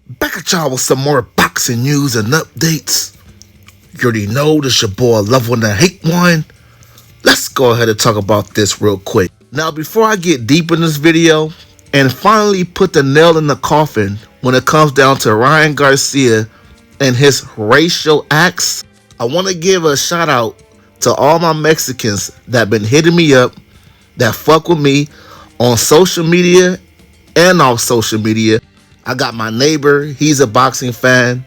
Back at y'all with some more boxing news and updates. You already know this your boy Love One and Hate One. Let's go ahead and talk about this real quick. Now, before I get deep in this video and finally put the nail in the coffin when it comes down to Ryan Garcia and his racial acts, I want to give a shout out to all my Mexicans that been hitting me up, that fuck with me on social media and off social media. I got my neighbor, he's a boxing fan.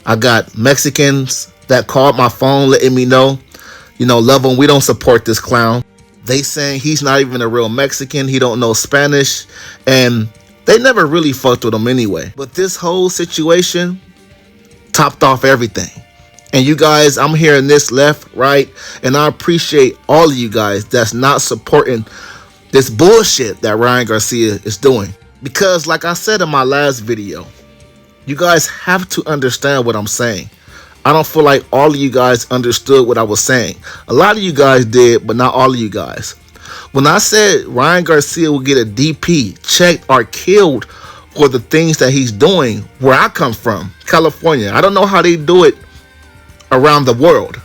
I got Mexicans that called my phone letting me know, Love Him, we don't support this clown. They saying he's not even a real Mexican, he don't know Spanish, and they never really fucked with him anyway. But this whole situation topped off everything. And you guys, I'm hearing this left, right, and I appreciate all of you guys that's not supporting this bullshit that Ryan Garcia is doing. Because like I said in my last video, you guys have to understand what I'm saying. I don't feel like all of you guys understood what I was saying. A lot of you guys did, but not all of you guys. When I said Ryan Garcia will get a DP, checked, or killed for the things that he's doing where I come from, California. I don't know how they do it around the world,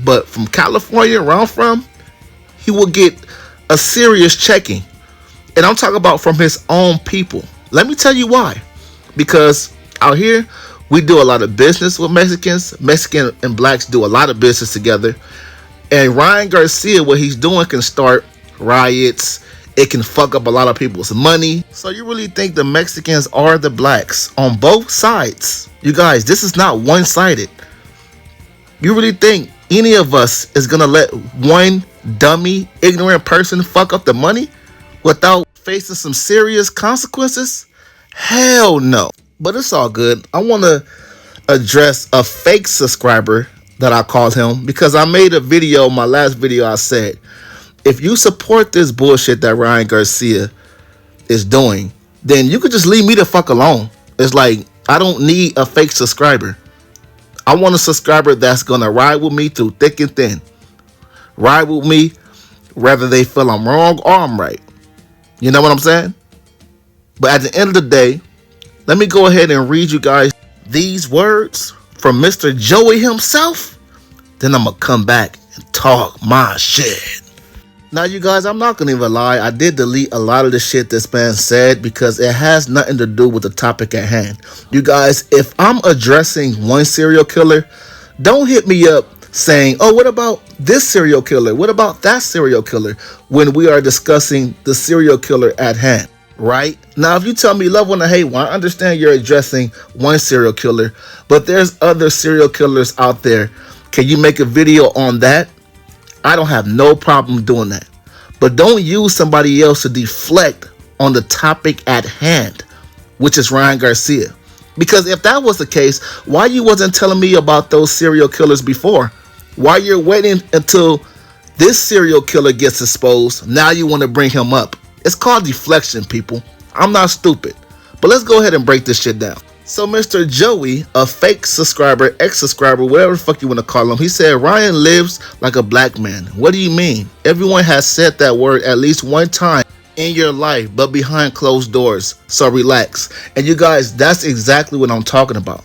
but from California, where I'm from, he will get a serious checking. And I'm talking about from his own people. Let me tell you why. Because out here, we do a lot of business with Mexicans. Mexican and blacks do a lot of business together. And Ryan Garcia, what he's doing can start riots. It can fuck up a lot of people's money. So you really think the Mexicans are the blacks on both sides? You guys, this is not one-sided. You really think any of us is going to let one dummy, ignorant person fuck up the money without facing some serious consequences? Hell no. But it's all good. I want to address a fake subscriber that I called him because I made a video, my last video, I said, if you support this bullshit that Ryan Garcia is doing, then you could just leave me the fuck alone. It's like, I don't need a fake subscriber. I want a subscriber that's going to ride with me through thick and thin. Ride with me whether they feel I'm wrong or I'm right. You know what I'm saying? But at the end of the day, let me go ahead and read you guys these words from Mr. Joey himself. Then I'm going to come back and talk my shit. Now, you guys, I'm not going to even lie. I did delete a lot of the shit this man said because it has nothing to do with the topic at hand. You guys, if I'm addressing one serial killer, don't hit me up saying, oh, what about this serial killer? What about that serial killer? When we are discussing the serial killer at hand, right? Now, if you tell me Love One and Hate One, I understand you're addressing one serial killer, but there's other serial killers out there. Can you make a video on that? I don't have no problem doing that. But don't use somebody else to deflect on the topic at hand, which is Ryan Garcia. Because if that was the case, why you wasn't telling me about those serial killers before? Why you're waiting until this serial killer gets exposed, now you want to bring him up? It's called deflection, people. I'm not stupid. But let's go ahead and break this shit down. So Mr. Joey, a fake subscriber, ex-subscriber, whatever the fuck you want to call him, he said, Ryan lives like a black man. What do you mean? Everyone has said that word at least one time in your life, but behind closed doors. So relax. And you guys, that's exactly what I'm talking about.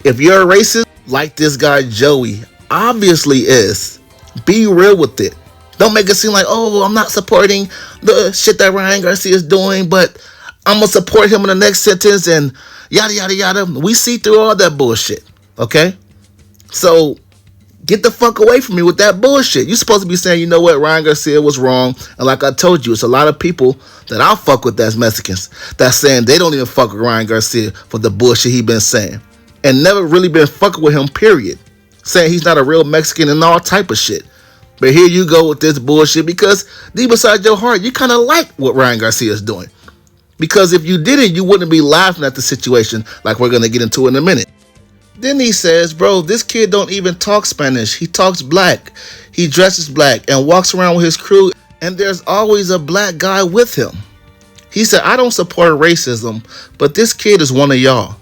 If you're a racist, like this guy Joey obviously is, be real with it. Don't make it seem like, oh, I'm not supporting the shit that Ryan Garcia is doing, but I'm going to support him in the next sentence and yada, yada, yada. We see through all that bullshit, okay? So get the fuck away from me with that bullshit. You're supposed to be saying, you know what, Ryan Garcia was wrong. And like I told you, it's a lot of people that I fuck with that's Mexicans that's saying they don't even fuck with Ryan Garcia for the bullshit he been saying. And never really been fucking with him, period. Saying he's not a real Mexican and all type of shit. But here you go with this bullshit because deep inside your heart, you kind of like what Ryan Garcia is doing. Because if you didn't, you wouldn't be laughing at the situation like we're going to get into in a minute. Then he says, bro, this kid don't even talk Spanish. He talks black. He dresses black and walks around with his crew. And there's always a black guy with him. He said, I don't support racism, but this kid is one of y'all.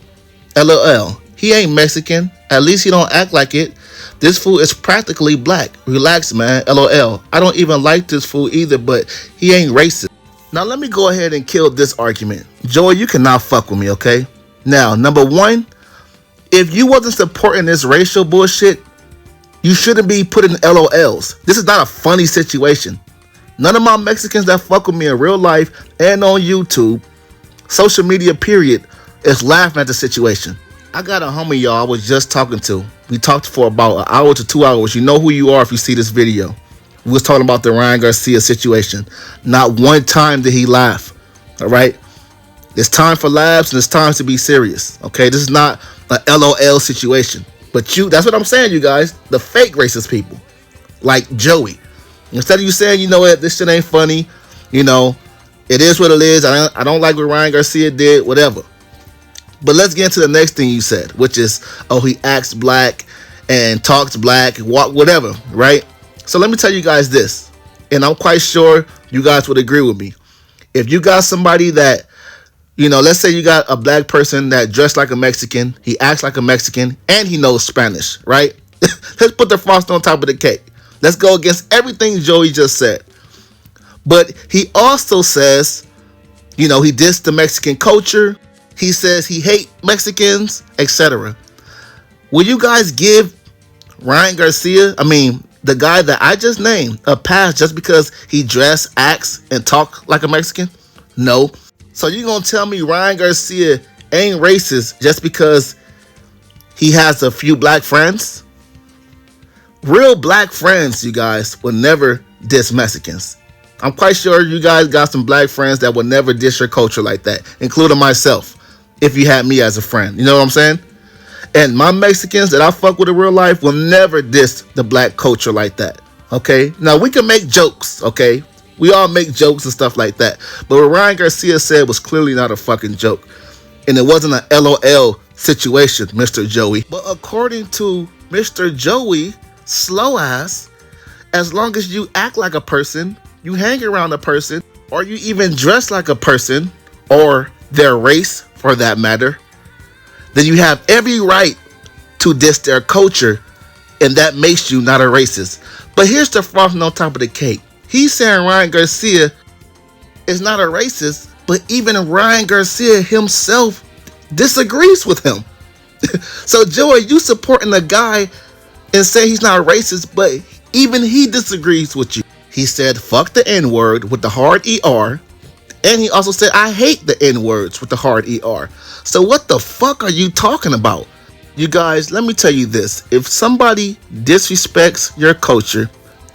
LOL. He ain't Mexican. At least he don't act like it. This fool is practically black. Relax, man. LOL. I don't even like this fool either, but he ain't racist. Now let me go ahead and kill this argument. Joey, you cannot fuck with me, okay? Now, number one, if you wasn't supporting this racial bullshit, you shouldn't be putting LOLs. This is not a funny situation. None of my Mexicans that fuck with me in real life and on YouTube, social media period, is laughing at the situation. I got a homie, y'all, I was just talking to. We talked for about an hour to 2 hours. You know who you are if you see this video. We was talking about the Ryan Garcia situation. Not one time did he laugh. All right? It's time for laughs and it's time to be serious. Okay? This is not a LOL situation. But that's what I'm saying, you guys. The fake racist people. Like Joey. Instead of you saying, you know what, this shit ain't funny. You know, it is what it is. I don't like what Ryan Garcia did. Whatever. But let's get into the next thing you said, which is, oh, he acts black and talks black, whatever, right? So let me tell you guys this, and I'm quite sure you guys would agree with me. If you got somebody that, you know, let's say you got a black person that dressed like a Mexican, he acts like a Mexican, and he knows Spanish, right? Let's put the frosting on top of the cake. Let's go against everything Joey just said. But he also says, you know, he dissed the Mexican culture. He says he hates Mexicans, etc. Will you guys give Ryan Garcia, the guy that I just named, a pass just because he dress, acts, and talk like a Mexican? No. So you gonna tell me Ryan Garcia ain't racist just because he has a few black friends? Real black friends, you guys, will never diss Mexicans. I'm quite sure you guys got some black friends that will never diss your culture like that, including myself. If you had me as a friend, you know what I'm saying? And my Mexicans that I fuck with in real life will never diss the black culture like that, okay? Now, we can make jokes, okay? We all make jokes and stuff like that. But what Ryan Garcia said was clearly not a fucking joke. And it wasn't an LOL situation, Mr. Joey. But according to Mr. Joey, slow ass, as long as you act like a person, you hang around a person, or you even dress like a person, or their race, for that matter, then you have every right to diss their culture, and that makes you not a racist. But here's the frosting on top of the cake. He's saying Ryan Garcia is not a racist, but even Ryan Garcia himself disagrees with him. So Joey, you supporting a guy and say he's not a racist, but even he disagrees with you. He said fuck the N-word with the hard ER. And he also said, I hate the N-words with the hard ER. So what the fuck are you talking about? You guys, let me tell you this. If somebody disrespects your culture,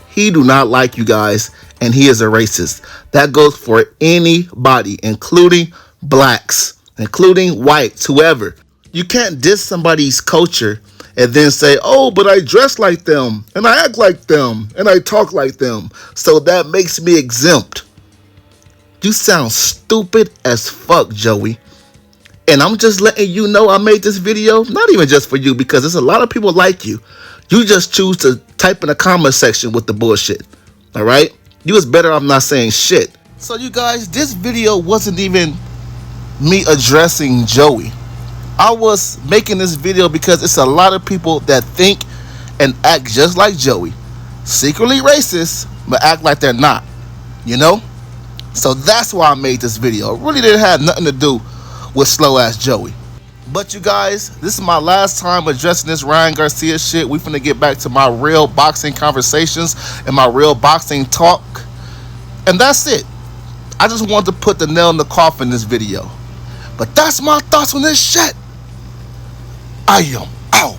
he do not like you guys, and he is a racist. That goes for anybody, including blacks, including whites, whoever. You can't diss somebody's culture and then say, oh, but I dress like them, and I act like them, and I talk like them. So that makes me exempt. You sound stupid as fuck, Joey. And I'm just letting you know I made this video, not even just for you, because there's a lot of people like you. You just choose to type in the comment section with the bullshit. All right? You was better off not saying shit. So you guys, this video wasn't even me addressing Joey. I was making this video because it's a lot of people that think and act just like Joey. Secretly racist, but act like they're not. You know? So that's why I made this video. It really didn't have nothing to do with slow ass Joey. But you guys, this is my last time addressing this Ryan Garcia shit. We finna get back to my real boxing conversations and my real boxing talk. And that's it. I just wanted to put the nail in the coffin in this video. But that's my thoughts on this shit. I am out.